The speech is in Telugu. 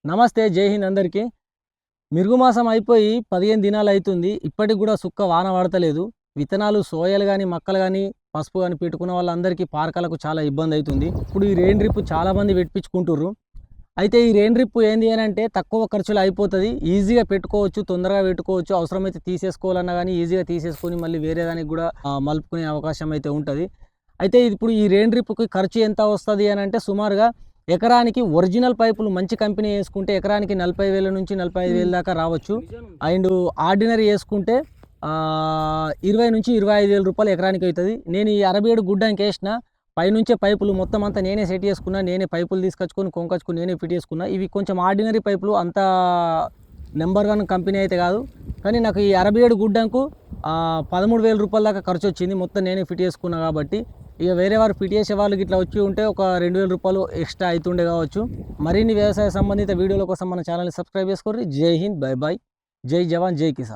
నమస్తే, జై హింద్ అందరికీ. మిరుగుమాసం అయిపోయి 15 దినాలు అవుతుంది. ఇప్పటికి కూడా సుక్క వాన పడతలేదు. విత్తనాలు సోయలు కానీ మక్కలు కానీ పసుపు కానీ పెట్టుకున్న వాళ్ళందరికీ పారకాలకు చాలా ఇబ్బంది అవుతుంది. ఇప్పుడు ఈ రెయిన్ డ్రిప్ చాలామంది పెట్టించుకుంటుర్రు. అయితే ఈ రెయిన్ డ్రిప్ ఏంది అని అంటే తక్కువ ఖర్చులో అయిపోతుంది, ఈజీగా పెట్టుకోవచ్చు, తొందరగా పెట్టుకోవచ్చు. అవసరమైతే తీసేసుకోవాలన్నా కానీ ఈజీగా తీసేసుకొని మళ్ళీ వేరే దానికి కూడా మలుపుకునే అవకాశం అయితే ఉంటుంది. అయితే ఇప్పుడు ఈ రెయిన్ డ్రిప్కి ఖర్చు ఎంత వస్తుంది అని అంటే సుమారుగా ఎకరానికి ఒరిజినల్ పైపులు మంచి కంపెనీ వేసుకుంటే ఎకరానికి 40,000 నుంచి 45,000 దాకా రావచ్చు. అండ్ ఆర్డినరీ వేసుకుంటే 20 నుంచి 25,000 రూపాయలు ఎకరానికి అవుతుంది. నేను ఈ 67 గుడ్డానికి వేసిన పైనుంచే పైపులు మొత్తం అంతా నేనే సెట్ చేసుకున్నా, నేనే పైపులు తీసుకొచ్చుకొని కొంకొచ్చుకొని నేనే ఫిట్ చేసుకున్నా. ఇవి కొంచెం ఆర్డినరీ పైపులు, అంత నెంబర్ 1 కంపెనీ అయితే కాదు. కానీ నాకు ఈ 67 గుడ్డంకు 13,000 రూపాయల దాకా ఖర్చు వచ్చింది. మొత్తం నేనే ఫిట్ చేసుకున్నా కాబట్టి. ఇక వేరే వారు ఫిట్ చేసే వాళ్ళకి ఇట్లా వచ్చి ఉంటే ఒక 2,000 రూపాయలు ఎక్స్ట్రా అవుతుండే కావచ్చు. మరిన్ని వ్యవసాయ సంబంధిత వీడియోల కోసం మన ఛానల్ని సబ్స్క్రైబ్ చేసుకోండి. జై హింద్, బై బై. జై జవాన్, జై కిసాన్.